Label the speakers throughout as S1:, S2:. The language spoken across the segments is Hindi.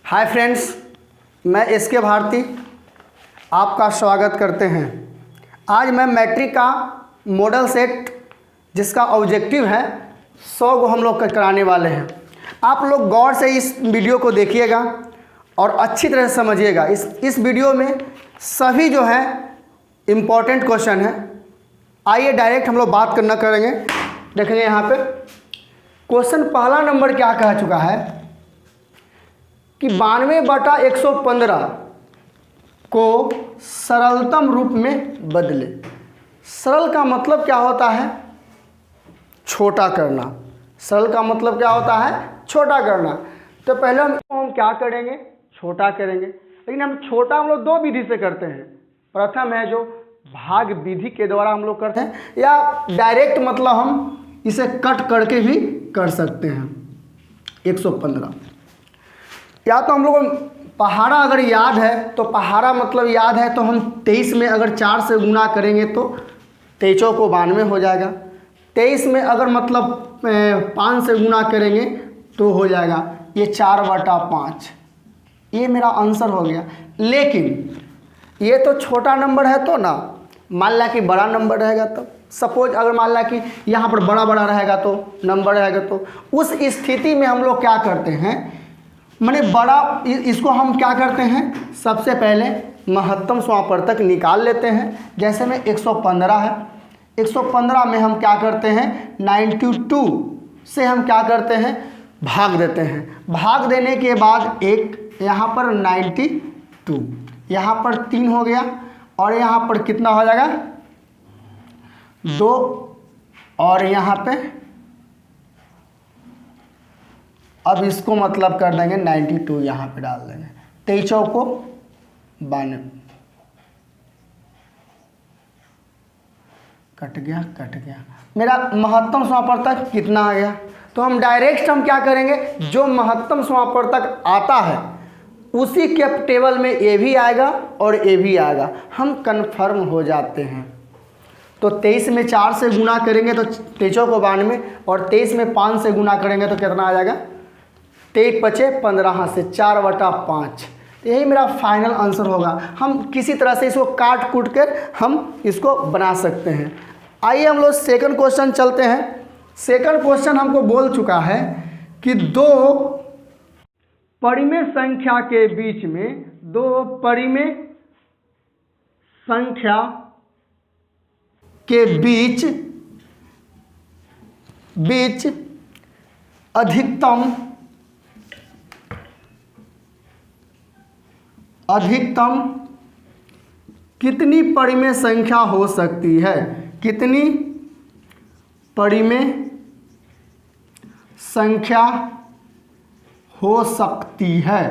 S1: हाय फ्रेंड्स, मैं एसके भारती आपका स्वागत करते हैं। आज मैं मैट्रिक का मॉडल सेट जिसका ऑब्जेक्टिव है 100 को हम लोग कराने वाले हैं। आप लोग गौर से इस वीडियो को देखिएगा और अच्छी तरह से समझिएगा। इस वीडियो में सभी जो है इम्पोर्टेंट क्वेश्चन है। आइए डायरेक्ट हम लोग बात करना करेंगे। देखेंगे यहाँ पे क्वेश्चन पहला नंबर क्या कह चुका है कि 92/115 को सरलतम रूप में बदले। सरल का मतलब क्या होता है? छोटा करना। सरल का मतलब क्या होता है? छोटा करना। तो पहले हम क्या करेंगे? छोटा करेंगे। लेकिन हम छोटा हम लोग दो विधि से करते हैं। प्रथम है जो भाग विधि के द्वारा हम लोग करते हैं, या डायरेक्ट मतलब हम इसे कट करके भी कर सकते हैं। 115 या तो हम लोग पहाड़ा अगर याद है तो पहाड़ा मतलब याद है तो हम 23 में अगर 4 से गुना करेंगे तो 23 को 92 हो जाएगा। 23 में अगर मतलब 5 से गुना करेंगे तो हो जाएगा ये 4/5। ये मेरा आंसर हो गया। लेकिन ये तो छोटा नंबर है तो ना, मान लिया कि बड़ा नंबर रहेगा तो सपोज अगर मान लिया कि यहाँ पर बड़ा बड़ा रहेगा तो नंबर रहेगा, तो उस स्थिति में हम लोग क्या करते हैं, माने बड़ा इसको हम क्या करते हैं, सबसे पहले महत्तम समापवर्तक निकाल लेते हैं। जैसे में 115 है, 115 में हम क्या करते हैं 92 से हम क्या करते हैं भाग देते हैं। भाग देने के बाद एक यहाँ पर 92, यहाँ पर 3 हो गया और यहाँ पर कितना हो जाएगा 2 और यहाँ पे अब इसको मतलब कर देंगे 92, यहाँ पे डाल देंगे 23 को 92। कट गया मेरा महत्तम समापवर्तक कितना आ गया। तो हम डायरेक्ट हम क्या करेंगे, जो महत्तम समापवर्तक आता है उसी के टेबल में ये भी आएगा और ये भी आएगा, हम कन्फर्म हो जाते हैं। तो 23 में 4 से गुना करेंगे तो 23 को 92 और 23 में 5 से गुना करेंगे तो कितना आ जाएगा 23 बचे 15 से 4/5। यही मेरा फाइनल आंसर होगा। हम किसी तरह से इसको काट कूट कर हम इसको बना सकते हैं। आइए हम लोग सेकंड क्वेश्चन चलते हैं। सेकंड क्वेश्चन हमको बोल चुका है कि दो परिमेय संख्या के बीच में, दो परिमेय संख्या के बीच अधिकतम कितनी परिमेय संख्या हो सकती है? कितनी परिमेय संख्या हो सकती है?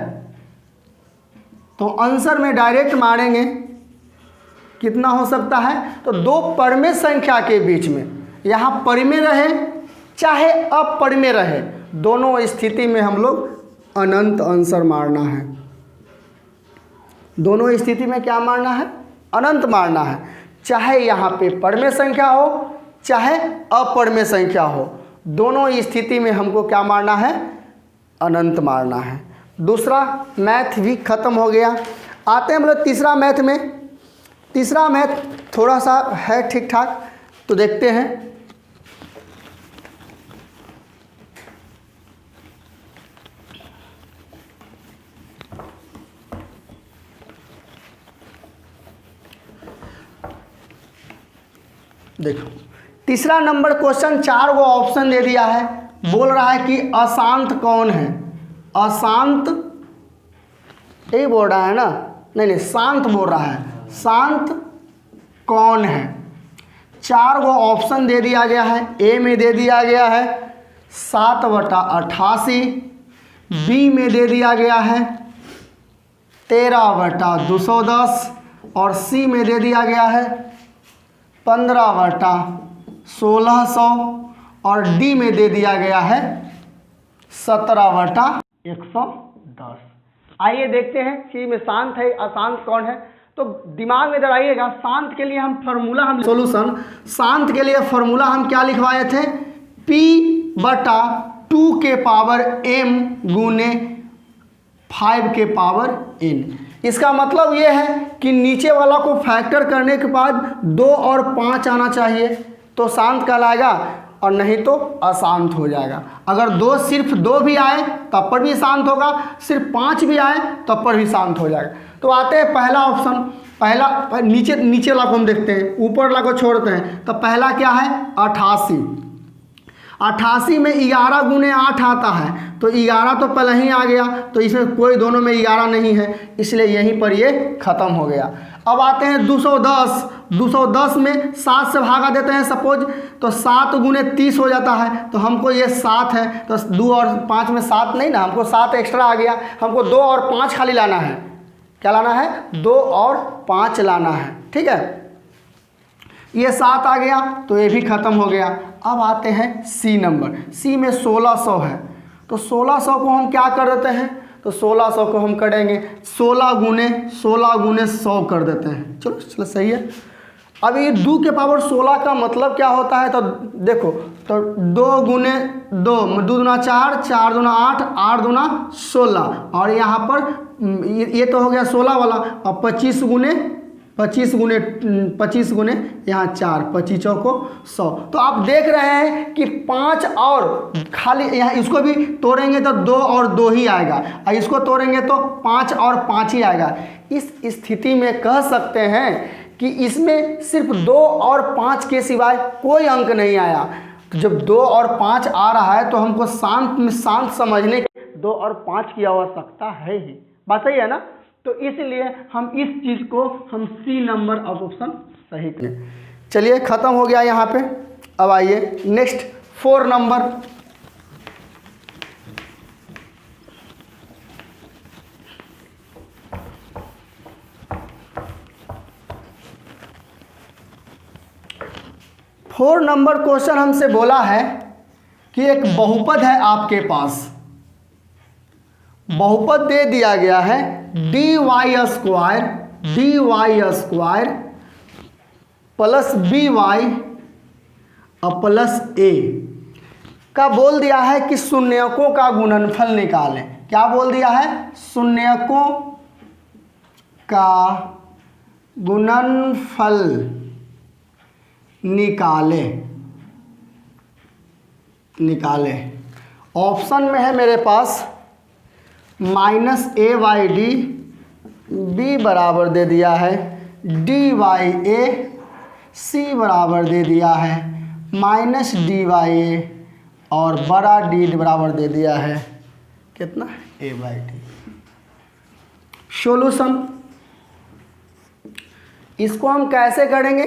S1: तो आंसर में डायरेक्ट मारेंगे कितना हो सकता है। तो दो परिमेय संख्या के बीच में, यहाँ परिमेय रहे चाहे अपरिमेय रहे, दोनों स्थिति में हम लोग अनंत आंसर मारना है। दोनों स्थिति में क्या मारना है? अनंत मारना है। चाहे यहाँ पे परिमेय संख्या हो चाहे अपरिमेय संख्या हो, दोनों स्थिति में हमको क्या मारना है? अनंत मारना है। दूसरा मैथ भी खत्म हो गया। आते हैं हम लोग तीसरा मैथ में। तीसरा मैथ थोड़ा सा है ठीक ठाक, तो देखते हैं। देखो तीसरा नंबर क्वेश्चन 4 को ऑप्शन दे दिया है। बोल रहा है कि अशांत कौन है? अशांत यही बोल रहा है ना? नहीं, शांत बोल रहा है। शांत कौन है? 4 को ऑप्शन दे दिया गया है। ए में दे दिया गया है 7/88, बी में दे दिया गया है 13/210 और सी में दे दिया गया है 15/1600 और डी में दे दिया गया है 17/110। आइए देखते हैं सी में शांत है, अशांत कौन है। तो दिमाग में दौड़ाइएगा। शांत के लिए हम सॉल्यूशन, शांत के लिए फॉर्मूला हम क्या लिखवाए थे? P/2 के पावर m गुने 5 के पावर n। इसका मतलब ये है कि नीचे वाला को फैक्टर करने के बाद 2 और 5 आना चाहिए तो शांत कहलाएगा, और नहीं तो अशांत हो जाएगा। अगर सिर्फ दो भी आए तब पर भी शांत होगा, सिर्फ 5 भी आए तब पर भी शांत हो जाएगा। तो आते हैं पहला ऑप्शन। पहला नीचे वाला को हम देखते हैं, ऊपर वाला को छोड़ते हैं। तो पहला क्या है 88। 88 में 11 गुने 8 आता है, तो 11 तो पहले ही आ गया, तो इसमें कोई दोनों में 11 नहीं है, इसलिए यहीं पर ये खत्म हो गया। अब आते हैं 210। 210 में 7 से भागा देते हैं सपोज, तो 7 गुने 30 हो जाता है, तो हमको ये 7 है, तो 2 और 5 में 7 नहीं ना, हमको 7 एक्स्ट्रा आ गया। हमको 2 और 5 खाली लाना है। क्या लाना है? 2 और 5 लाना है। ठीक है, ये 7 आ गया तो ये भी खत्म हो गया। अब आते हैं सी नंबर। सी में 1600 है, तो 1600 को हम क्या कर देते हैं? तो 1600 को हम करेंगे 16 गुने 100 कर देते हैं। चलो सही है। अब ये 2 के पावर 16 का मतलब क्या होता है? तो देखो, तो 2 गुने 2, 2 दूना 4, 4 दूना 8, 8 दूना 16, और यहाँ पर ये तो हो गया 16 वाला। और 25 गुने यहाँ 4, 25 चौको 100। तो आप देख रहे हैं कि 5 और खाली यहाँ इसको भी तोड़ेंगे तो 2 और 2 ही आएगा, और इसको तोड़ेंगे तो 5 और 5 ही आएगा। इस स्थिति में कह सकते हैं कि इसमें सिर्फ 2 और 5 के सिवाय कोई अंक नहीं आया। तो जब 2 और 5 आ रहा है तो हमको शांत समझने के 2 और 5 की आवश्यकता है ही। बात सही है ना? तो इसलिए हम इस चीज़ को हम सी नंबर ऑफ ऑप्शन सही करें। चलिए, ख़त्म हो गया यहाँ पे। अब आइए next 4 number. Four number question हमसे बोला है कि एक बहुपद है आपके पास, बहुपद दे दिया गया है dy स्क्वायर प्लस by और प्लस a का बोल दिया है कि शून्यकों का गुणनफल निकालें। क्या बोल दिया है? शून्यकों का गुणनफल निकाले। ऑप्शन में है मेरे पास -a/d, b बराबर दे दिया है dy/a, c बराबर दे दिया है -dy/a, और बड़ा d बराबर दे दिया है कितना? a/d। सॉल्यूशन इसको हम कैसे करेंगे?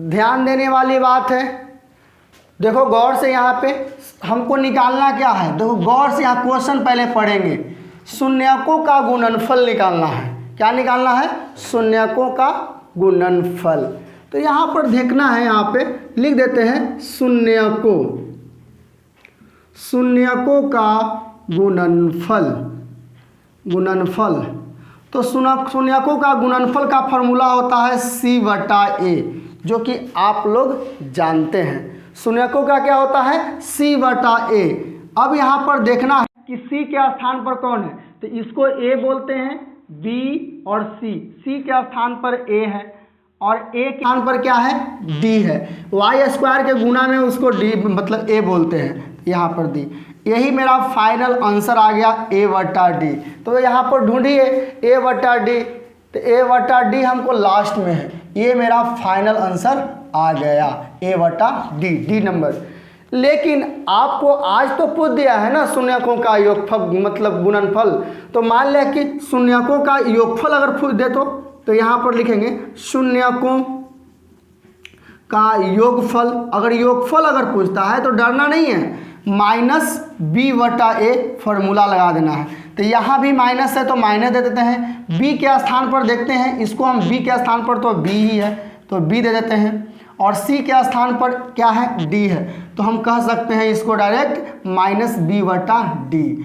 S1: ध्यान देने वाली बात है। देखो गौर से, यहाँ पे हमको निकालना क्या है? देखो गौर से, यहाँ क्वेश्चन पहले पढ़ेंगे। शून्यकों का गुणनफल निकालना है। क्या निकालना है? शून्यकों का गुणनफल। तो यहाँ पर देखना है, यहाँ पे लिख देते हैं शून्यकों का गुणनफल। तो शून्यकों का गुणनफल का फॉर्मूला होता है c/a, जो कि आप लोग जानते हैं। शून्यकों का क्या होता है? c/a। अब यहाँ पर देखना है कि c के स्थान पर कौन है, तो इसको a बोलते हैं, b और c के स्थान पर a है, और a के स्थान पर क्या है? d है। y स्क्वायर के गुणा में उसको d मतलब a बोलते हैं, यहाँ पर d। यही मेरा फाइनल आंसर आ गया a/d। तो यहाँ पर ढूंढिए a/d, तो a/d हमको लास्ट में है। ये मेरा फाइनल आंसर आ गया a/d, डी नंबर। लेकिन आपको आज तो पूछ दिया है ना शून्यकों का योगफल मतलब गुणनफल, तो मान लिया कि शून्यकों का योगफल अगर पूछ दे तो यहाँ पर लिखेंगे शून्यकों का योगफल। अगर योगफल अगर पूछता है तो डरना नहीं है, -b/a फॉर्मूला लगा देना है। तो यहाँ भी माइनस है तो माइनस दे देते हैं। b के स्थान पर देखते हैं, इसको हम b के स्थान पर, तो b ही है तो b दे देते हैं, और c के स्थान पर क्या है? d है, तो हम कह सकते हैं इसको डायरेक्ट -b/d।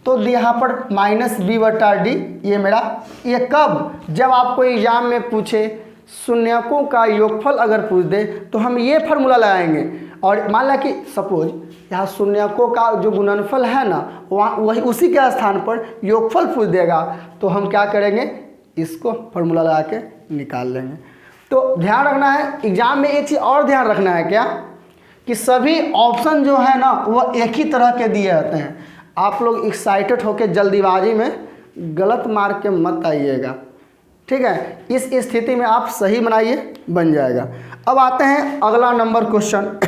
S1: तो यहाँ पर -b/d ये मेरा, ये कब? जब आपको एग्जाम में पूछे शून्यकों का योगफल अगर पूछ दे तो हम ये फार्मूला लगाएंगे। और मान ला कि सपोज यहाँ शून्यकों का जो गुणनफल है ना वहाँ वही उसी के स्थान पर योगफल पूछ देगा, तो हम क्या करेंगे, इसको फॉर्मूला लगा के निकाल लेंगे। तो ध्यान रखना है एग्जाम में, एक चीज़ और ध्यान रखना है क्या, कि सभी ऑप्शन जो है ना वो एक ही तरह के दिए रहते हैं। आप लोग एक्साइटेड होकर जल्दीबाजी में गलत मार्क के मत आइएगा, ठीक है। इस स्थिति में आप सही बनाइए, बन जाएगा। अब आते हैं अगला नंबर क्वेश्चन।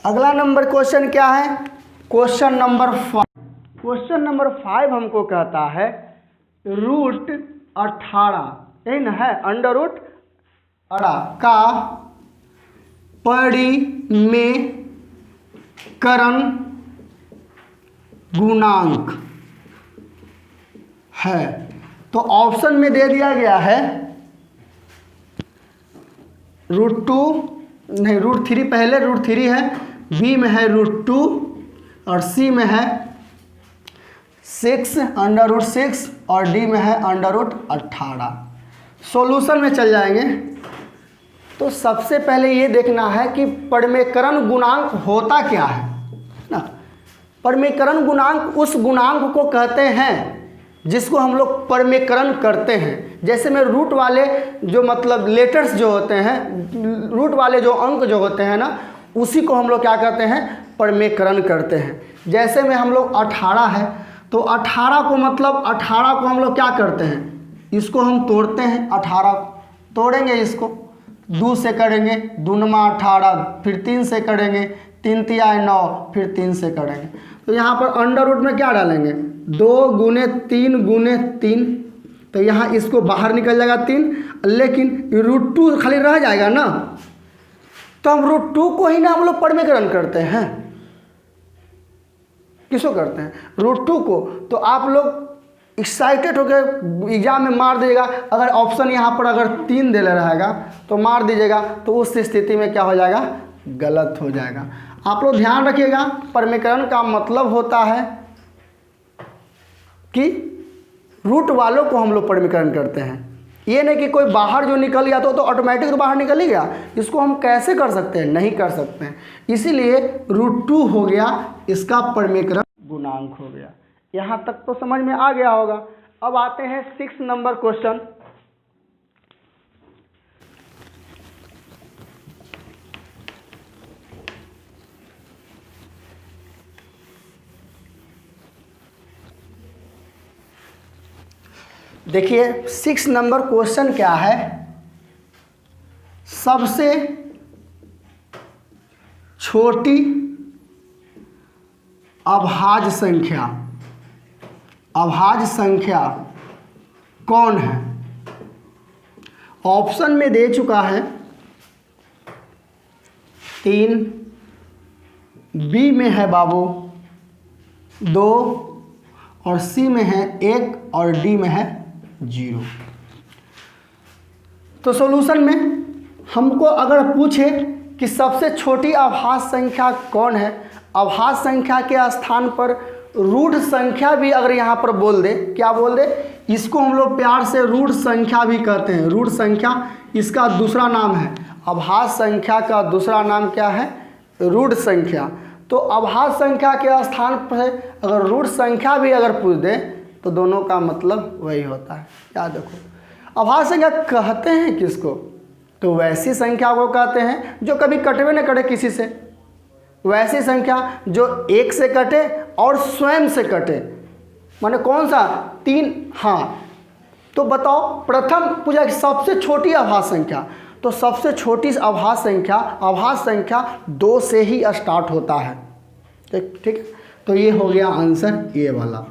S1: अगला नंबर क्वेश्चन क्या है, क्वेश्चन नंबर 5। क्वेश्चन नंबर 5 हमको कहता है रूट 18, यही ना है, अंडर रूट 18 का परिमेयकरण गुणांक है। तो ऑप्शन में दे दिया गया है √2 नहीं, √3 पहले, √3 है, बी में है √2 और सी में है 6 √6 और डी में है √18। सॉल्यूशन में चल जाएंगे। तो सबसे पहले ये देखना है कि परिमेयकरण गुणांक होता क्या है ना। परिमेयकरण गुणांक उस गुणांक को कहते हैं जिसको हम लोग परिमेयकरण करते हैं। जैसे में रूट वाले जो मतलब लेटर्स जो होते हैं, रूट वाले जो अंक जो होते हैं ना, उसी को हम लोग क्या करते हैं, परिमेयकरण करते हैं। जैसे में हम लोग 18 है, तो 18 को मतलब 18 को हम लोग क्या करते हैं, इसको हम तोड़ते हैं। 18 तोड़ेंगे, इसको 2 से करेंगे, 2 × 18, फिर 3 से करेंगे, 3 × 3 = 9, फिर 3 से करेंगे। तो यहाँ पर अंडर रूट में क्या डालेंगे, 2 × 3 × 3, तो यहाँ इसको बाहर निकल जाएगा 3, लेकिन √2 खाली रह जाएगा ना। तो हम √2 को ही ना हम लोग परिमेयकरण करते हैं। किसको करते हैं, √2 को। तो आप लोग एक्साइटेड होकर एग्जाम में मार दीजिएगा। अगर ऑप्शन यहाँ पर अगर 3 दे रहेगा तो मार दीजिएगा, तो उस स्थिति में क्या हो जाएगा, गलत हो जाएगा। आप लोग ध्यान रखिएगा, परिमेयकरण का मतलब होता है कि रूट वालों को हम लोग परिमेयकरण करते हैं। ये नहीं कि कोई बाहर जो निकल गया तो ऑटोमेटिक तो बाहर निकल ही गया। इसको हम कैसे कर सकते हैं, नहीं कर सकते हैं। इसीलिए √2 हो गया, इसका परिमेयकरण गुणांक हो गया। यहाँ तक तो समझ में आ गया होगा। अब आते हैं 6 नंबर क्वेश्चन। देखिए 6 नंबर क्वेश्चन क्या है, सबसे छोटी अभाज्य संख्या, अभाज्य संख्या कौन है। ऑप्शन में दे चुका है 3, बी में है बाबू 2 और सी में है 1 और डी में है 0। तो सॉल्यूशन में हमको अगर पूछे कि सबसे छोटी अभाज्य संख्या कौन है, अभाज्य संख्या के स्थान पर रूट संख्या भी अगर यहाँ पर बोल दे, क्या बोल दे, इसको हम लोग प्यार से रूट संख्या भी कहते हैं। रूट संख्या इसका दूसरा नाम है। अभाज्य संख्या का दूसरा नाम क्या है, रूट संख्या। तो अभाज्य संख्या के स्थान पर अगर रूट संख्या भी अगर पूछ दे तो दोनों का मतलब वही होता है। याद रखो, अभाज्य संख्या कहते हैं किसको, तो वैसी संख्या को कहते हैं जो कभी कटवे न करे किसी से। वैसी संख्या जो 1 से कटे और स्वयं से कटे, माने कौन सा, 3। हाँ, तो बताओ प्रथम पूछा कि सबसे छोटी अभाज्य संख्या, तो सबसे छोटी अभाज्य संख्या 2 से ही स्टार्ट होता है। ठीक है, तो ये हो गया आंसर, ये वाला।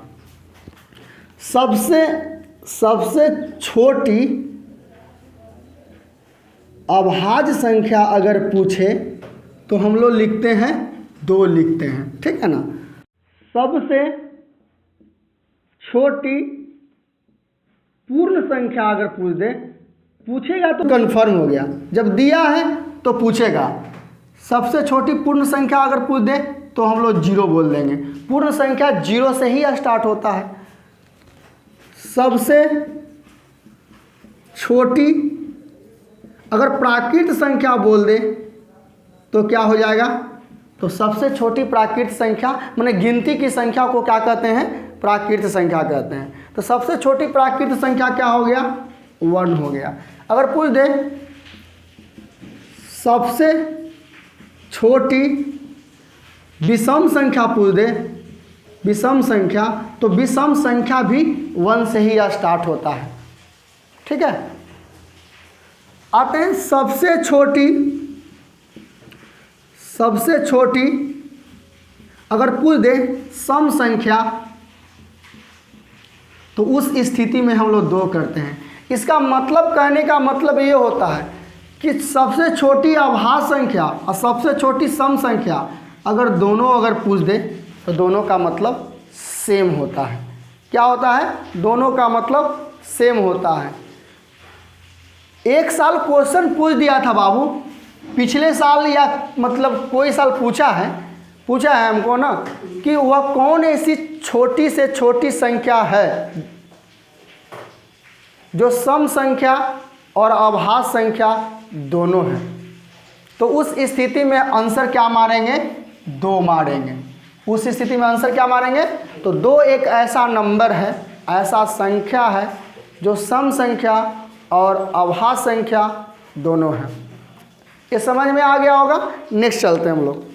S1: सबसे छोटी अभाज्य संख्या अगर पूछे तो हम लोग लिखते हैं 2 लिखते हैं, ठीक है ना। सबसे छोटी पूर्ण संख्या अगर पूछ दे, पूछेगा तो कंफर्म हो गया, जब दिया है तो पूछेगा। सबसे छोटी पूर्ण संख्या अगर पूछ दे तो हम लोग जीरो बोल देंगे। पूर्ण संख्या जीरो से ही स्टार्ट होता है। सबसे छोटी अगर प्राकृत संख्या बोल दे तो क्या हो जाएगा? तो सबसे छोटी प्राकृत संख्या माने गिनती की संख्या को क्या कहते हैं? प्राकृत संख्या कहते हैं। तो सबसे छोटी प्राकृत संख्या क्या हो गया? 1 हो गया। अगर पूछ दे सबसे छोटी विषम संख्या पूछ दे, विषम संख्या, तो विषम संख्या भी 1 से ही स्टार्ट होता है। ठीक है, आते हैं सबसे छोटी अगर पूछ दे सम संख्या, तो उस स्थिति में हम लोग 2 करते हैं। इसका मतलब, कहने का मतलब ये होता है कि सबसे छोटी अभाज्य संख्या और सबसे छोटी सम संख्या अगर दोनों अगर पूछ दे तो दोनों का मतलब सेम होता है। क्या होता है? दोनों का मतलब सेम होता है। एक साल क्वेश्चन पूछ दिया था बाबू, पिछले साल या मतलब कोई साल पूछा है हमको ना कि वह कौन ऐसी छोटी से छोटी संख्या है जो सम संख्या और अभाज्य संख्या दोनों है। तो उस स्थिति में आंसर क्या मारेंगे? 2 मारेंगे। उस स्थिति में आंसर क्या मारेंगे? तो 2 एक ऐसा नंबर है, ऐसा संख्या है जो सम संख्या और अभाज्य संख्या दोनों है। ये समझ में आ गया होगा। नेक्स्ट चलते हैं हम लोग।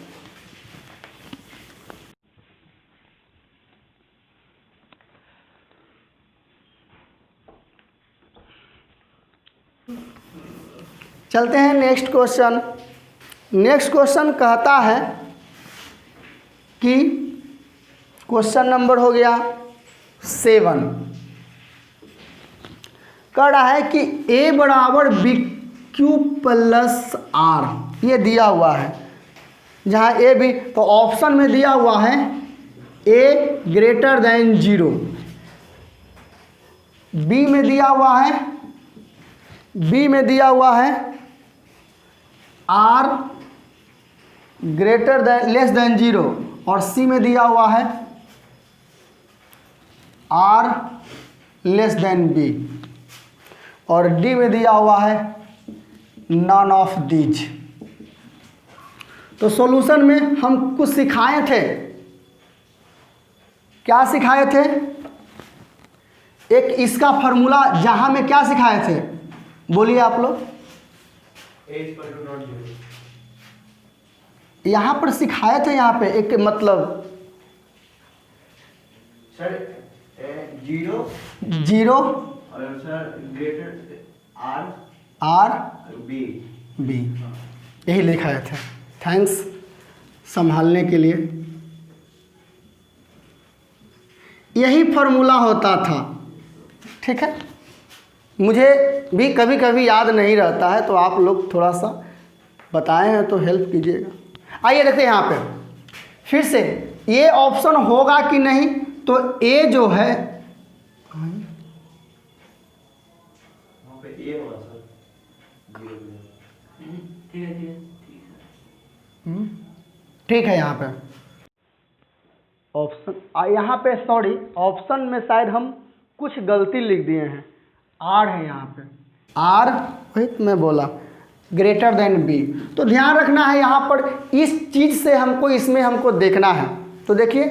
S1: चलते हैं नेक्स्ट क्वेश्चन। नेक्स्ट क्वेश्चन कहता है कि क्वेश्चन नंबर हो गया 7, कह रहा है कि a बराबर BQ प्लस R, ये दिया हुआ है। जहाँ a भी, तो ऑप्शन में दिया हुआ है a ग्रेटर देन 0, b में दिया हुआ है R greater than less than 0, और C में दिया हुआ है R लेस देन B, और D में दिया हुआ है नॉन ऑफ दीज। तो सॉल्यूशन में हम कुछ सिखाए थे। क्या सिखाए थे? एक इसका फार्मूला, जहां में क्या सिखाए थे? बोलिए आप लोग। यहाँ पर सिखाए थे, यहाँ पे एक मतलब
S2: सर 0 और सर ग्रेटर R B
S1: यही लिखाए थे। थैंक्स संभालने के लिए। यही फार्मूला होता था। ठीक है, मुझे भी कभी कभी याद नहीं रहता है, तो आप लोग थोड़ा सा बताए हैं तो हेल्प कीजिएगा। आइए देखते हैं यहाँ पे फिर से ये ऑप्शन होगा कि नहीं। तो ए जो है ठीक है। यहाँ पे ऑप्शन, यहाँ पे सॉरी, ऑप्शन में शायद हम कुछ गलती लिख दिए हैं। आर है यहाँ पे, आर वही मैं बोला ग्रेटर देन बी। तो ध्यान रखना है यहाँ पर इस चीज़ से हमको, इसमें हमको देखना है। तो देखिए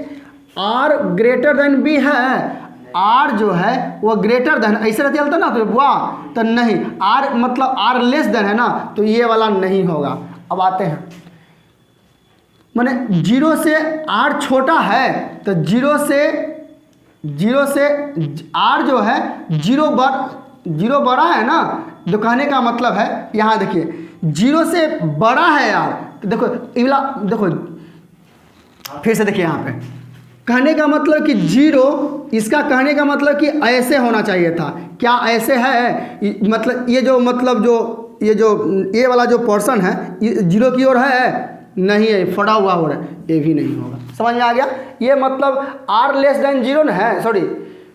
S1: आर ग्रेटर देन बी है, आर जो है वो ग्रेटर देन, ऐसे रहते चलता ना, तो वाह, तो नहीं, आर मतलब आर लेस देन है ना, तो ये वाला नहीं होगा। अब आते हैं, माने 0 से आर छोटा है, तो 0 से आर जो है 0 बड़ा है ना, तो कहने का मतलब है यहाँ देखिए 0 से बड़ा है यार। तो देखो इवला, देखो फिर से देखिए यहाँ पे कहने का मतलब कि 0, इसका कहने का मतलब कि ऐसे होना चाहिए था। क्या ऐसे है? मतलब ये ये वाला जो पोर्शन है ये 0 की ओर है, नहीं है, फटा हुआ हो रहा है, ये भी नहीं होगा। समझ में आ गया? ये मतलब r लेस देन 0 है, सॉरी,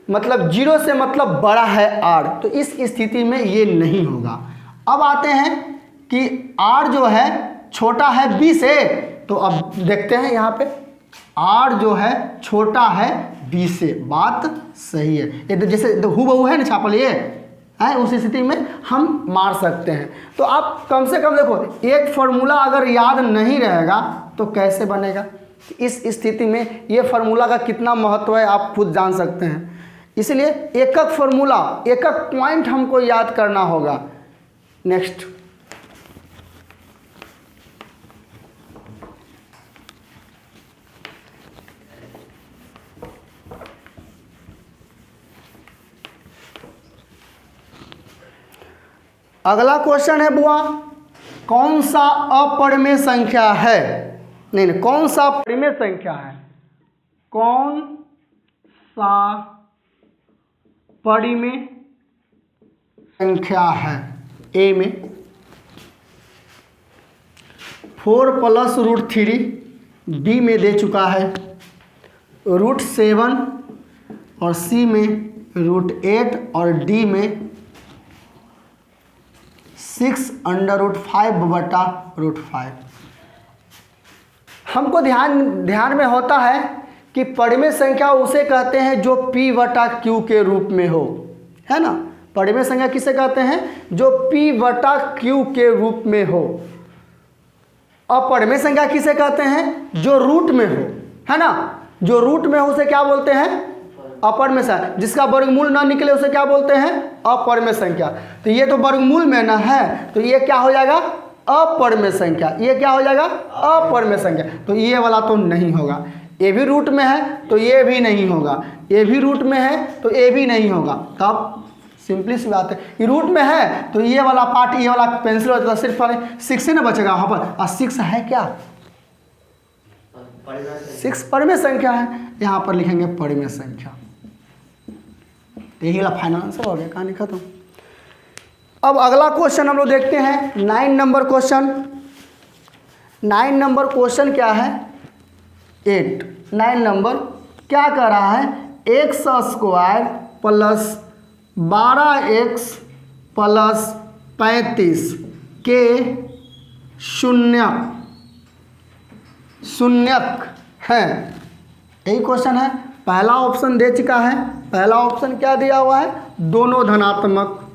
S1: मतलब 0 से मतलब बड़ा है r, तो इस स्थिति में ये नहीं होगा। अब आते हैं कि r जो है छोटा है b से, तो अब देखते हैं यहाँ पे r जो है छोटा है b से, बात सही है। ये तो जैसे हूबहू है ना छापल, ये है, उस स्थिति में हम मार सकते हैं। तो आप कम से कम देखो, एक फार्मूला अगर याद नहीं रहेगा तो कैसे बनेगा। इस स्थिति में ये फार्मूला का कितना महत्व है आप खुद जान सकते हैं। इसलिए एक एक फार्मूला, एक एक पॉइंट हमको याद करना होगा। नेक्स्ट, अगला क्वेश्चन है बुआ, कौन सा अपरिमेय संख्या है, नहीं, कौन सा परिमेय संख्या है, कौन सा परिमेय संख्या है। ए में 4 + √3, बी में दे चुका है √7, और सी में √8, और डी में 6√5/5। हमको ध्यान में होता है कि परिमेय संख्या उसे कहते हैं जो p/q के रूप में हो, है ना। परिमेय संख्या किसे कहते हैं, जो p/q के रूप में हो। अपरिमेय संख्या किसे कहते हैं, जो रूट में हो, है ना। जो रूट में हो उसे क्या बोलते हैं, अपरिमेय संख्या। जिसका वर्गमूल ना निकले उसे क्या बोलते हैं, अपरिमेय संख्या। तो ये तो वर्गमूल में ना है, तो ये क्या हो जाएगा, अपरिमेय संख्या। ये क्या हो जाएगा, अपरिमेय संख्या। तो ये वाला तो नहीं होगा। ये भी रूट में है तो ये भी नहीं होगा, ये भी रूट में है तो ये भी नहीं होगा। तब सिंपली सी बात है, ये रूट में है तो ये वाला पार्ट, ये वाला पेंसिल होता है, सिर्फ 6 से ना बचेगा वहाँ पर। और 6 है क्या, 6 परिमेय संख्या है, यहाँ पर लिखेंगे परिमेय संख्या। यही वाला फाइनल आंसर हो गया, कहानी खत्म। अब अगला क्वेश्चन हम लोग देखते हैं, 9 नंबर क्वेश्चन। 9 नंबर क्वेश्चन क्या है, 8। 9 नंबर क्या कर रहा है, x² + 12x + 35 के शून्यक है। यही क्वेश्चन है। पहला ऑप्शन दे चुका है, पहला ऑप्शन क्या दिया हुआ है, दोनों धनात्मक।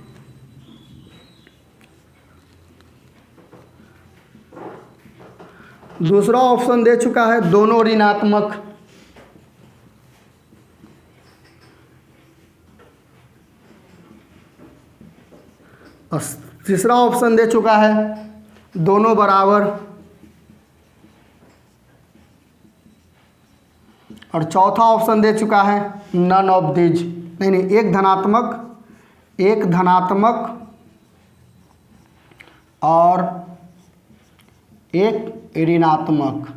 S1: दूसरा ऑप्शन दे चुका है दोनों ऋणात्मक। और तीसरा ऑप्शन दे चुका है दोनों बराबर। और चौथा ऑप्शन दे चुका है नन ऑफ दीज, नहीं, एक धनात्मक और एक ऋणात्मक।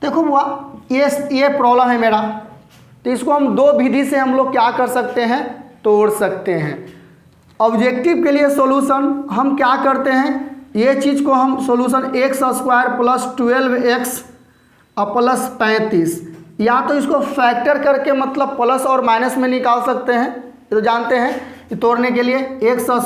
S1: देखो बुआ, ये प्रॉब्लम है मेरा, तो इसको हम 2 विधि से हम लोग क्या कर सकते हैं, तोड़ सकते हैं। ऑब्जेक्टिव के लिए सॉल्यूशन हम क्या करते हैं, ये चीज़ को हम सॉल्यूशन x² + 12x + 35, या तो इसको फैक्टर करके मतलब प्लस और माइनस में निकाल सकते हैं, तो जानते हैं तोड़ने के लिए। x² +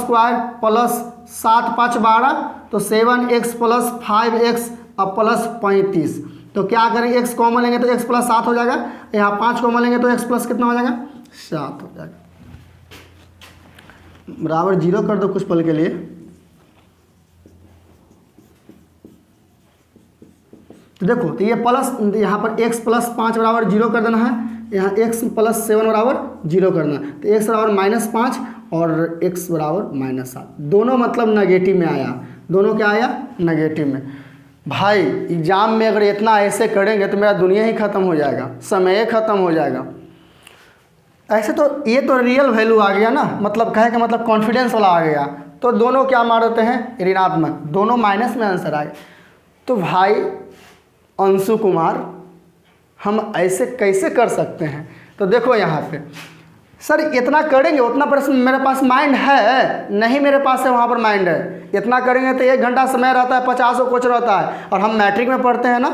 S1: 7 × 5 = 12, तो 7x + 5x + 35। तो क्या करें, x कॉमन लेंगे तो x + 7 हो जाएगा, यहाँ 5 कॉमन लेंगे तो x + कितना हो जाएगा, 7 हो जाएगा। बराबर 0 कर दो कुछ पल के लिए। तो देखो, तो ये प्लस, यहाँ पर x + 5 = 0 कर देना है, यहाँ x + 7 = 0 करना है। तो x = -5 और x = -7, दोनों मतलब नेगेटिव में आया। दोनों क्या आया, नेगेटिव में। भाई एग्जाम में अगर इतना ऐसे करेंगे तो मेरा दुनिया ही ख़त्म हो जाएगा, समय ख़त्म हो जाएगा। ऐसे तो ये तो रियल वैल्यू आ गया ना, मतलब कहे कि मतलब कॉन्फिडेंस वाला आ गया। तो दोनों क्या मारते हैं, ऋणात्मक, दोनों माइनस में आंसर आ गया। तो भाई अंशु कुमार, हम ऐसे कैसे कर सकते हैं। तो देखो यहाँ पे सर, इतना करेंगे उतना पर मेरे पास माइंड है नहीं, मेरे पास है वहाँ पर माइंड है। इतना करेंगे तो 1 घंटा समय रहता है, 50 कुछ रहता है। और हम मैट्रिक में पढ़ते हैं ना,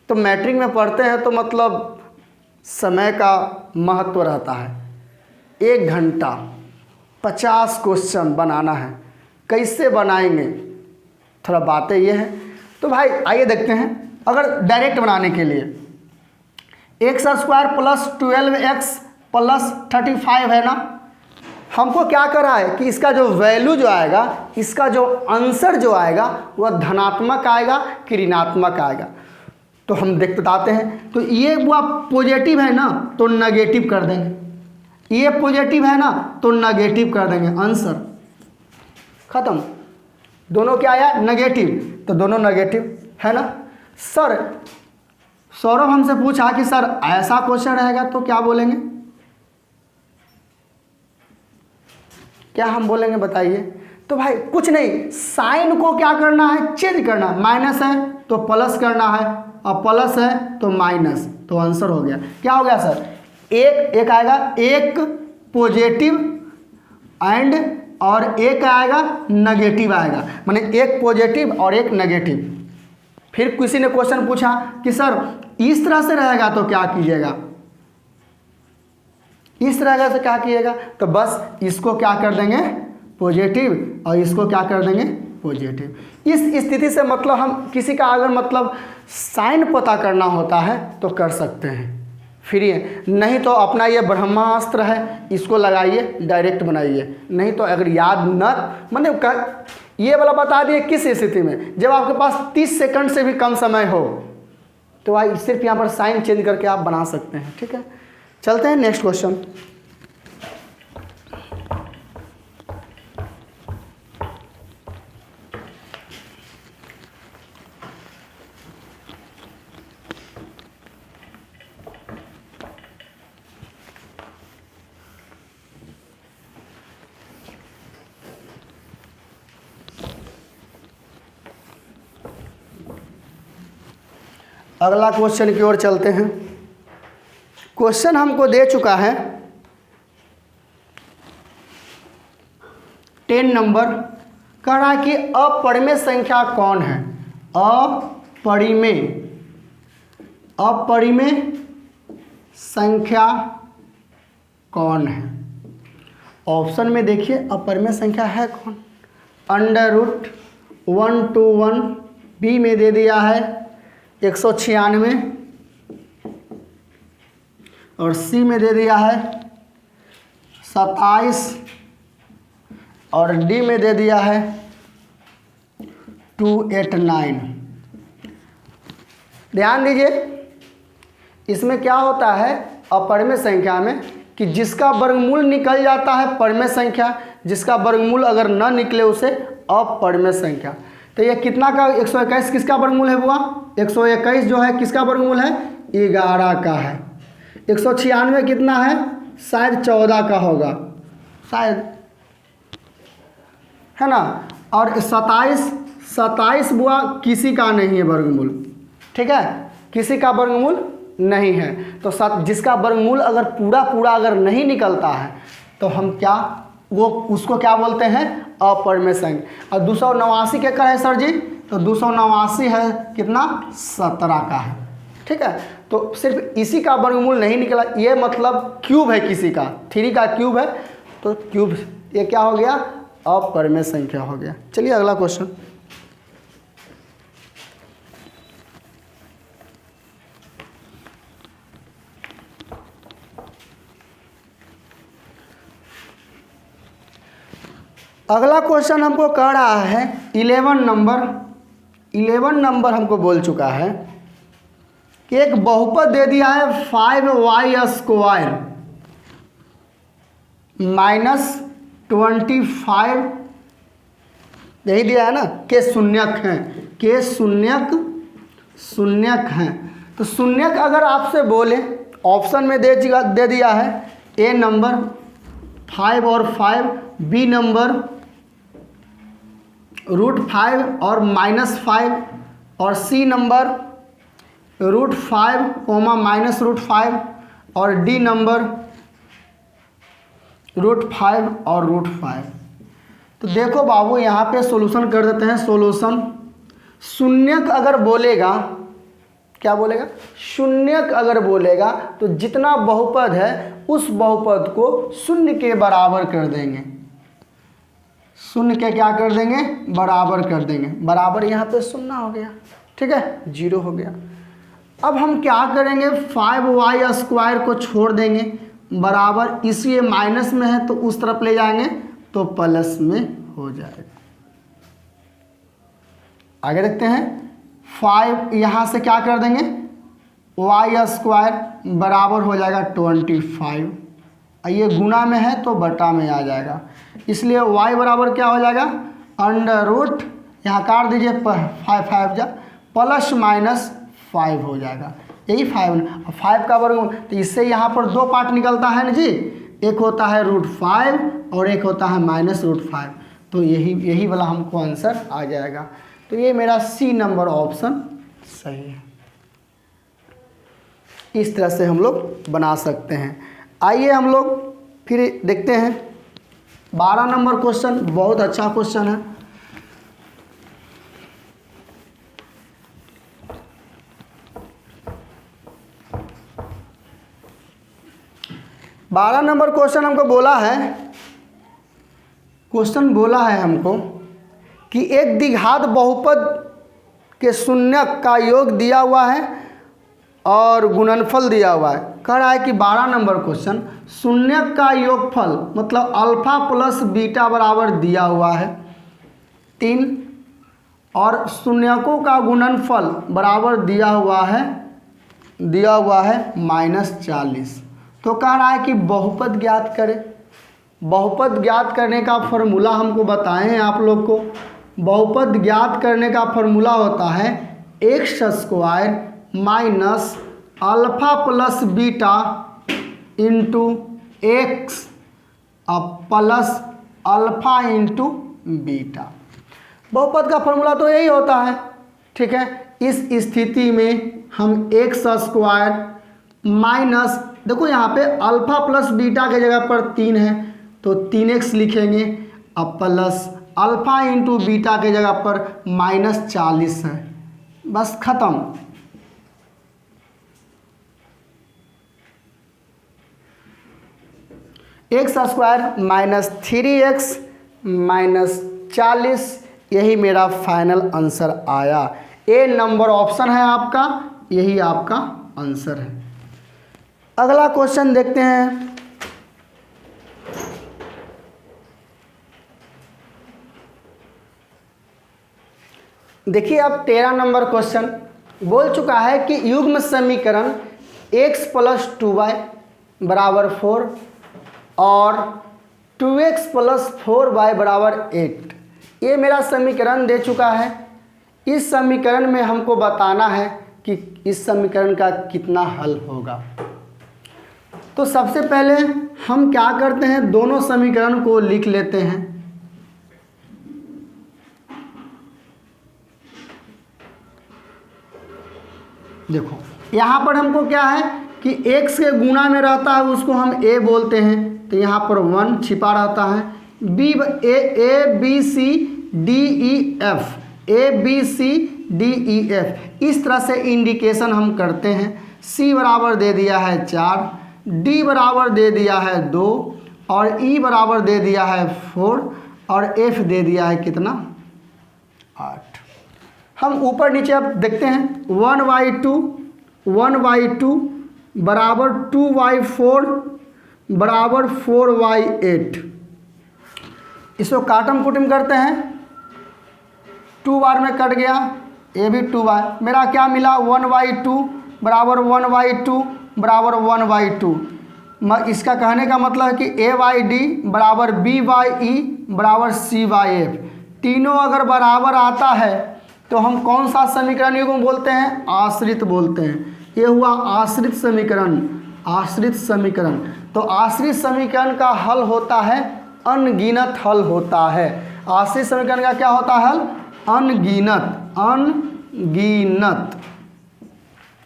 S1: तो मैट्रिक में पढ़ते हैं तो मतलब समय का महत्व रहता है। 1 घंटा 50 क्वेश्चन बनाना है, कैसे बनाएंगे, थोड़ा बातें ये है। तो भाई आइए देखते हैं, अगर डायरेक्ट बनाने के लिए x square plus 12x plus 35 है ना, हमको क्या कर रहा है कि इसका जो वैल्यू जो आएगा, इसका जो आंसर जो आएगा वह धनात्मक आएगा कि ऋणात्मक आएगा। तो हम बताते हैं। तो ये वो पॉजिटिव है ना तो नेगेटिव कर देंगे, ये पॉजिटिव है ना तो नेगेटिव कर देंगे, आंसर खत्म। दोनों क्या आया? नेगेटिव, तो दोनों नेगेटिव है ना। सर सौरभ हमसे पूछा कि सर ऐसा क्वेश्चन रहेगा तो क्या बोलेंगे, क्या हम बोलेंगे बताइए। तो भाई कुछ नहीं, साइन को क्या करना है? चेंज करना। माइनस है तो प्लस करना है और प्लस है तो माइनस, तो आंसर हो गया। क्या हो गया सर? एक आएगा, एक पॉजिटिव एंड और एक आएगा नेगेटिव आएगा, माने एक पॉजिटिव और एक नेगेटिव। फिर किसी ने क्वेश्चन पूछा कि सर इस तरह से रहेगा तो क्या कीजिएगा, इस तरह से क्या कीजिएगा? तो बस इसको क्या कर देंगे? पॉजिटिव, और इसको क्या कर देंगे? पॉजिटिव। इस स्थिति से मतलब हम किसी का अगर मतलब साइन पता करना होता है तो कर सकते हैं, फ्री है। नहीं तो अपना ये ब्रह्मास्त्र है, इसको लगाइए, डायरेक्ट बनाइए। नहीं तो अगर याद न मतलब ये वाला बता दिए किस स्थिति में, जब आपके पास 30 सेकंड से भी कम समय हो तो भाई सिर्फ यहाँ पर साइन चेंज करके आप बना सकते हैं। ठीक है, चलते हैं नेक्स्ट क्वेश्चन। अगला क्वेश्चन की ओर चलते हैं। क्वेश्चन हमको दे चुका है 10 नंबर, कह रहा है कि अपरिमेय संख्या कौन है? अपरिमेय संख्या कौन है? ऑप्शन में देखिए अपरिमेय संख्या है कौन? √121, बी में दे दिया है 196 और सी में दे दिया है 27 और डी में दे दिया है 289। ध्यान दीजिए, इसमें क्या होता है अपरिमेय संख्या में कि जिसका वर्गमूल निकल जाता है परिमेय संख्या, जिसका वर्गमूल अगर न निकले उसे अपरिमेय संख्या। तो ये कितना का 121 किसका वर्गमूल है बुआ? 121 जो है किसका वर्गमूल है? 11 का है। 196 कितना है? शायद 14 का होगा, शायद, है ना। और 27 बुआ किसी का नहीं है वर्गमूल, ठीक है, किसी का वर्गमूल नहीं है। तो जिसका वर्गमूल अगर पूरा अगर नहीं निकलता है तो हम क्या उसको क्या बोलते हैं? अपरिमेय संख्या। और 289 क्या है सर जी? तो 289 है कितना? 17 का है। ठीक है, तो सिर्फ इसी का वर्गमूल नहीं निकला, ये मतलब क्यूब है किसी का, 3 का क्यूब है, तो क्यूब ये क्या हो गया? अपरिमेय संख्या हो गया। चलिए अगला क्वेश्चन। अगला क्वेश्चन हमको कह रहा है 11 नंबर हमको बोल चुका है कि एक बहुपद दे दिया है 5y² -25, यही दिया है ना, के शून्यक हैं, के शून्यक हैं। तो शून्यक अगर आपसे बोले, ऑप्शन में दे दिया है ए नंबर 5 और 5, बी नंबर √5 और -5 और सी नंबर √5, -√5 और डी नंबर √5 और √5। तो देखो बाबू यहाँ पे सॉल्यूशन कर देते हैं। सॉल्यूशन, शून्यक अगर बोलेगा, क्या बोलेगा? शून्यक अगर बोलेगा तो जितना बहुपद है उस बहुपद को शून्य के बराबर कर देंगे। शून्य के क्या कर देंगे, बराबर कर देंगे, बराबर यहाँ पे शून्य हो गया, ठीक है, 0 हो गया। अब हम क्या करेंगे, 5y² को छोड़ देंगे, बराबर, इसी माइनस में है तो उस तरफ ले जाएंगे तो प्लस में हो जाएगा। आगे देखते हैं, 5 यहाँ से क्या कर देंगे, y² बराबर हो जाएगा 25। ये गुना में है तो बटा में आ जाएगा, इसलिए y बराबर क्या हो जाएगा, अंडर रूट, यहाँ काट दीजिए 5 जा प्लस माइनस 5 हो जाएगा, यही 5 का वर्ग। तो इससे यहाँ पर 2 पार्ट निकलता है ना जी, एक होता है √5 और एक होता है -√5, तो यही वाला हमको आंसर आ जाएगा। तो ये मेरा C नंबर ऑप्शन सही है। इस तरह से हम लोग बना सकते हैं। आइए हम लोग फिर देखते हैं 12 नंबर क्वेश्चन, बहुत अच्छा क्वेश्चन है। बारह नंबर क्वेश्चन हमको बोला है, हमको कि एक द्विघात बहुपद के शून्यक का योग दिया हुआ है और गुणनफल दिया हुआ है। कह रहा है कि 12 नंबर क्वेश्चन, शून्यक का योगफल मतलब अल्फा प्लस बीटा बराबर दिया हुआ है 3 और शून्यकों का गुणनफल बराबर दिया हुआ है -40। तो कह रहा है कि बहुपद ज्ञात करें। बहुपद ज्ञात करने का फॉर्मूला हमको बताएं हैं आप लोग को। बहुपद ज्ञात करने का फॉर्मूला होता है x² minus alpha plus beta into x plus alpha into beta. बहुपद का फॉर्मूला तो यही होता है, ठीक है। इस स्थिति में हम x² माइनस, देखो यहाँ पे अल्फा प्लस बीटा के जगह पर 3 है तो 3x लिखेंगे, अब प्लस अल्फा इंटू बीटा के जगह पर -40 है, बस खत्म। x² माइनस 3x माइनस 40, यही मेरा फाइनल आंसर आया। ए नंबर ऑप्शन है आपका, यही आपका आंसर है। अगला क्वेश्चन देखते हैं। देखिए अब 13 नंबर क्वेश्चन बोल चुका है कि युग्म समीकरण x + 2y = 4 और 2x + 4y = 8, ये मेरा समीकरण दे चुका है। इस समीकरण में हमको बताना है कि इस समीकरण का कितना हल होगा। तो सबसे पहले हम क्या करते हैं, दोनों समीकरण को लिख लेते हैं। देखो यहाँ पर हमको क्या है कि x के गुणा में रहता है उसको हम a बोलते हैं, तो यहाँ पर 1 छिपा रहता है। a b c d e f इस तरह से इंडिकेशन हम करते हैं। c बराबर दे दिया है 4, d बराबर दे दिया है 2 और e बराबर दे दिया है 4 और f दे दिया है कितना, 8। हम ऊपर नीचे अब देखते हैं। 1/2 बराबर 2/4 बराबर 4/8। इसको काटम कुटम करते हैं, 2 बार में कट गया, ये भी 2 बार। मेरा क्या मिला, 1/2 बराबर 1/2 बराबर 1/2। इसका कहने का मतलब है कि a/d बराबर b/e बराबर c/f। तीनों अगर बराबर आता है तो हम कौन सा समीकरण युग्म बोलते हैं, आश्रित बोलते हैं। ये हुआ आश्रित समीकरण। आश्रित समीकरण, तो आश्रित समीकरण का हल होता है अनगिनत हल होता है। आश्रित समीकरण का क्या होता है हल, अनगिनत।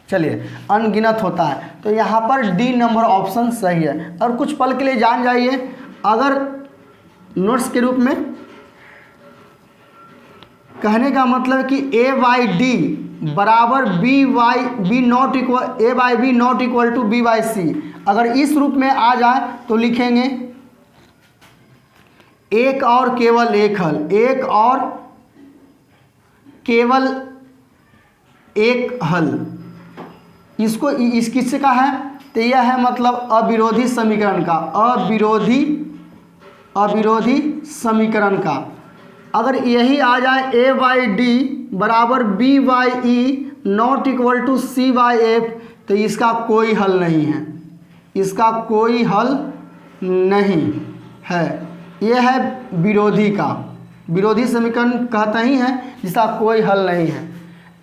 S1: चलिए अनगिनत होता है, तो यहाँ पर डी नंबर ऑप्शन सही है। और कुछ पल के लिए जान जाइए, अगर नोट्स के रूप में कहने का मतलब कि a/d बराबर b/b not equal a/b not equal to b/c, अगर इस रूप में आ जाए तो लिखेंगे एक और केवल एक हल, एक और केवल एक हल, इसको इस किससे का है, तो यह है मतलब अविरोधी समीकरण का, अविरोधी समीकरण का। अगर यही आ जाए a बाई डी बराबर b by E not equal to c by F, तो इसका कोई हल नहीं है, इसका कोई हल नहीं है। यह है विरोधी का, विरोधी समीकरण कहते ही हैं जिसका कोई हल नहीं है।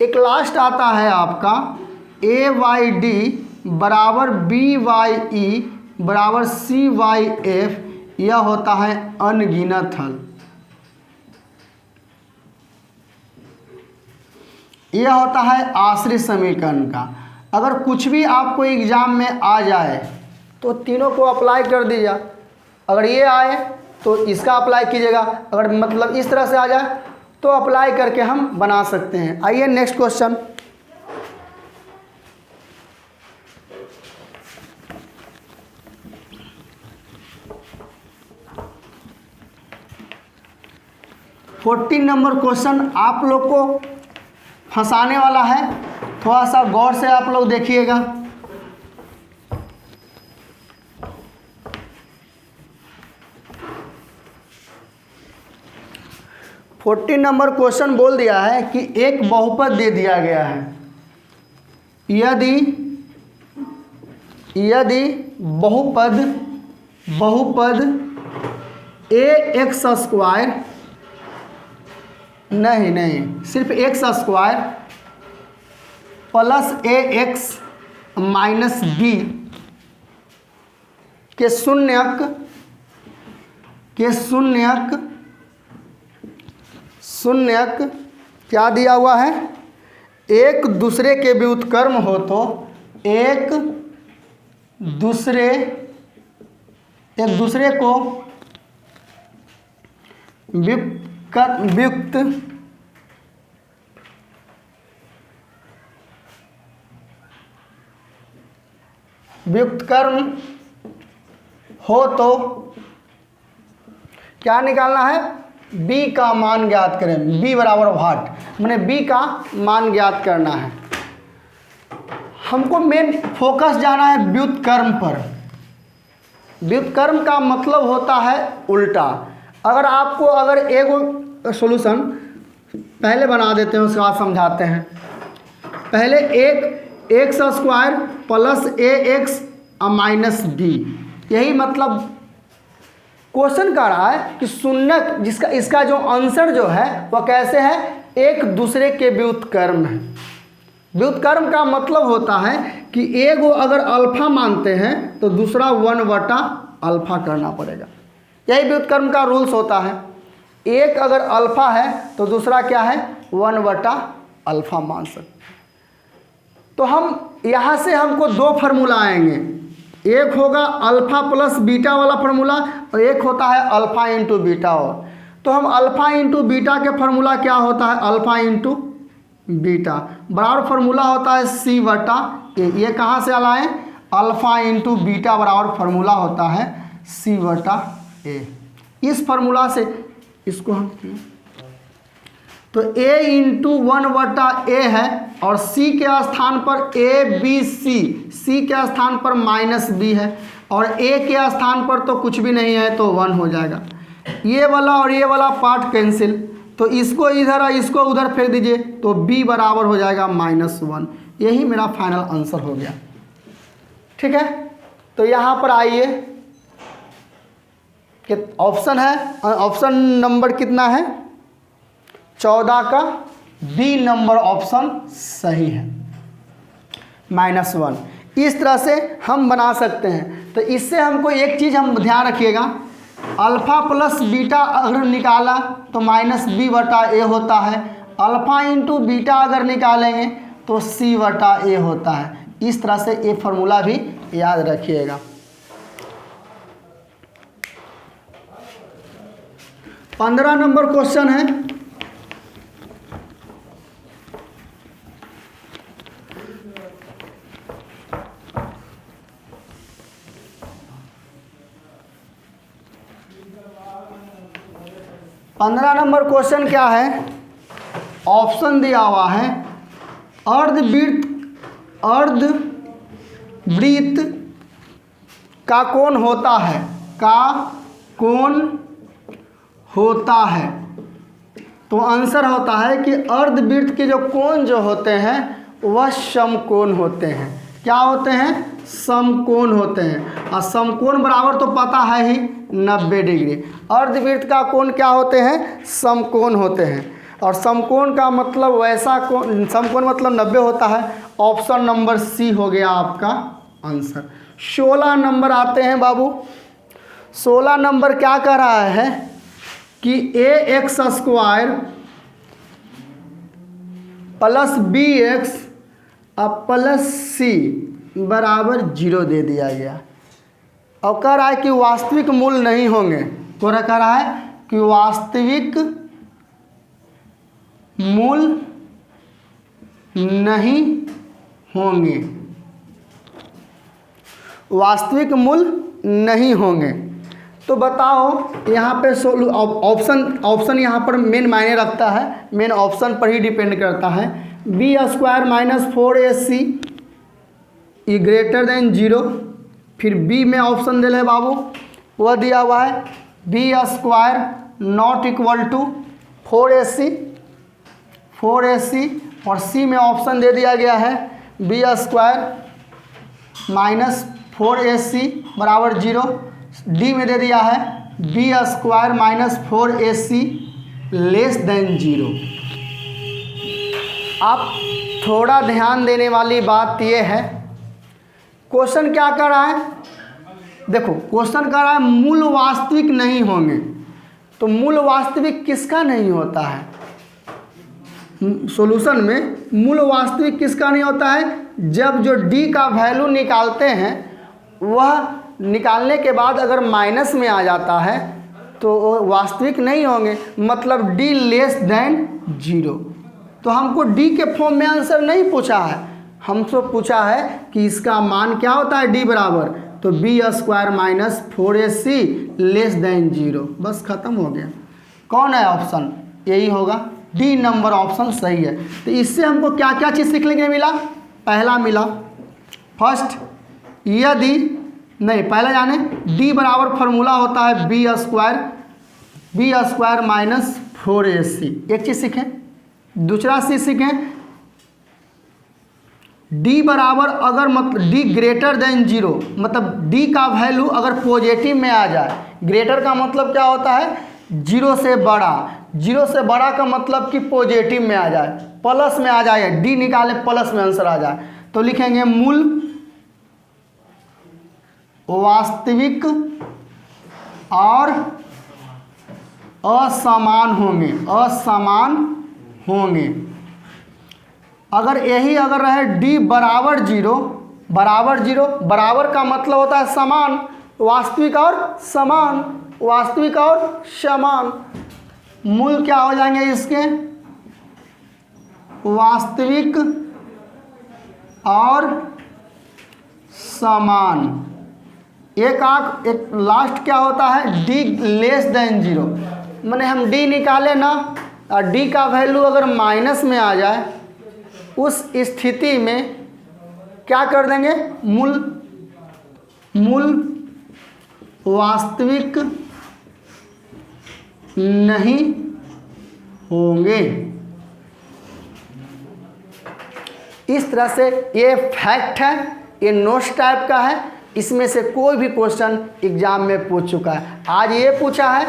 S1: एक लास्ट आता है आपका a बाई डी बराबर b बाई ई बराबर c बाई एफ, यह होता है अनगिनत हल। यह होता है आश्रित समीकरण का। अगर कुछ भी आपको एग्जाम में आ जाए तो तीनों को अप्लाई कर दीजिए। अगर ये आए तो इसका अप्लाई कीजिएगा, अगर मतलब इस तरह से आ जाए तो अप्लाई करके हम बना सकते हैं। आइए next question. Fourteen number question आप लोग को फंसाने वाला है, थोड़ा सा गौर से आप लोग देखिएगा। फोर्टीन नंबर क्वेश्चन बोल दिया है कि एक बहुपद दे दिया गया है, यदि बहुपद ए एक्स स्क्वायर, नहीं सिर्फ एक्स स्क्वायर प्लस ए एक्स माइनस बी के शून्यक क्या दिया हुआ है, एक दूसरे के व्युत्क्रम हो तो एक दूसरे को व्युत्क्रम हो तो क्या निकालना है, b का मान ज्ञात करें। b बराबर व्हाट, मैंने b का मान ज्ञात करना है। हमको मेन फोकस जाना है व्युत्क्रम पर। व्युत्क्रम का मतलब होता है उल्टा। अगर आपको एक सॉल्यूशन पहले बना देते हैं उसके बाद समझाते हैं। पहले एक एक्स स्क्वायर प्लस ए एक्स माइनस बी, यही मतलब क्वेश्चन कर रहा है कि शून्यक जिसका इसका जो आंसर जो है वह कैसे है, एक दूसरे के व्युत्क्रम है। व्युत्क्रम का मतलब होता है कि एक वो अगर अल्फा मानते हैं तो दूसरा 1/अल्फा करना पड़ेगा। यही व्युत्क्रम का रूल्स होता है। एक अगर अल्फा है तो दूसरा क्या है, 1/अल्फा मान सकते हैं। तो हम यहाँ से हमको दो फार्मूला आएंगे, एक होगा अल्फा प्लस बीटा वाला फार्मूला और एक होता है अल्फा इंटू बीटा। और तो हम अल्फा इंटू बीटा के फार्मूला क्या होता है, अल्फा इंटू बीटा बराबर फार्मूला होता है c/a। ये कहाँ से लाए, अल्फा इंटू बीटा बराबर फार्मूला होता है c/a। इस फार्मूला से इसको हम तो a इंटू 1/a है और c के स्थान पर a b c के स्थान पर माइनस b है और a के स्थान पर तो कुछ भी नहीं है तो 1 हो जाएगा। ये वाला और ये वाला पार्ट कैंसिल, तो इसको इधर और इसको उधर फेंक दीजिए तो b बराबर हो जाएगा -1। यही मेरा फाइनल आंसर हो गया। ठीक है, तो यहाँ पर आइए कि ऑप्शन है, ऑप्शन नंबर कितना है, 14 का बी नंबर ऑप्शन सही है, -1। इस तरह से हम बना सकते हैं। तो इससे हमको एक चीज़ हम ध्यान रखिएगा, अल्फ़ा प्लस बीटा अगर निकाला तो -b/a होता है, अल्फ़ा इंटू बीटा अगर निकालेंगे तो c/a होता है। इस तरह से ये फार्मूला भी याद रखिएगा। 15 नंबर क्वेश्चन है, 15 नंबर क्वेश्चन क्या है, ऑप्शन दिया हुआ है अर्धवृत्त का कोण होता है, का कोण होता है। तो आंसर होता है कि अर्धवृत्त के जो कोण जो होते हैं वह समकोण होते हैं। क्या होते हैं? समकोण होते हैं। और समकोण बराबर तो पता है ही 90 डिग्री। अर्धवृत्त का कोण क्या होते हैं? समकोण होते हैं। और समकोण का मतलब वैसा कोण, समकोण मतलब 90 होता है। ऑप्शन नंबर सी हो गया आपका आंसर। 16 नंबर आते हैं बाबू। 16 नंबर क्या कह रहा है कि ax² plus bx plus c बराबर 0 दे दिया गया। और कह रहा है कि वास्तविक मूल नहीं होंगे। तो कह रहा है कि वास्तविक मूल नहीं होंगे, वास्तविक मूल नहीं होंगे। तो बताओ यहाँ पे ऑप्शन यहाँ पर मेन मायने रखता है, मेन ऑप्शन पर ही डिपेंड करता है। b² minus 4ac greater than 0। फिर बी में ऑप्शन दे ले बाबू, वह दिया हुआ है b² not equal to 4ac और सी में ऑप्शन दे दिया गया है b² माइनस 4ac बराबर 0। डी में दे दिया है b² minus 4ac less than 0। आप थोड़ा ध्यान देने वाली बात यह है, क्वेश्चन क्या कर रहा है? देखो क्वेश्चन कर रहा है मूल वास्तविक नहीं होंगे। तो मूल वास्तविक किसका नहीं होता है? सॉल्यूशन में मूल वास्तविक किसका नहीं होता है? जब जो डी का वैल्यू निकालते हैं वह निकालने के बाद अगर माइनस में आ जाता है तो वास्तविक नहीं होंगे, मतलब डी लेस देन 0। तो हमको डी के फॉर्म में आंसर नहीं पूछा है, हमसे पूछा है कि इसका मान क्या होता है डी बराबर, तो b² minus 4ac less than 0। बस खत्म हो गया। कौन है ऑप्शन? यही होगा, डी नंबर ऑप्शन सही है। तो इससे हमको क्या क्या चीज़ सीखने के मिला? पहला मिला फर्स्ट, यदि नहीं पहला जाने डी बराबर फार्मूला होता है b² माइनस 4ac, एक चीज़ सीखें। दूसरा चीज़ सीखें डी बराबर अगर मतलब डी ग्रेटर देन 0, मतलब डी का वैल्यू अगर पॉजिटिव में आ जाए। ग्रेटर का मतलब क्या होता है? 0 से बड़ा। 0 से बड़ा का मतलब कि पॉजिटिव में आ जाए, प्लस में आ जाए, डी निकाले प्लस में आंसर आ जाए। तो लिखेंगे मूल वास्तविक और असमान होंगे, असमान होंगे। अगर यही अगर रहे डी बराबर 0, बराबर 0, बराबर का मतलब होता है समान, वास्तविक और समान, वास्तविक और समान। मूल क्या हो जाएंगे इसके? वास्तविक और समान। एक लास्ट क्या होता है? डी लेस देन 0, माने हम डी निकाले ना और डी का वैल्यू अगर माइनस में आ जाए, उस स्थिति में क्या कर देंगे? मूल वास्तविक नहीं होंगे। इस तरह से ये फैक्ट है, ये नोट्स टाइप का है। इसमें से कोई भी क्वेश्चन एग्जाम में पूछ चुका है। आज ये पूछा है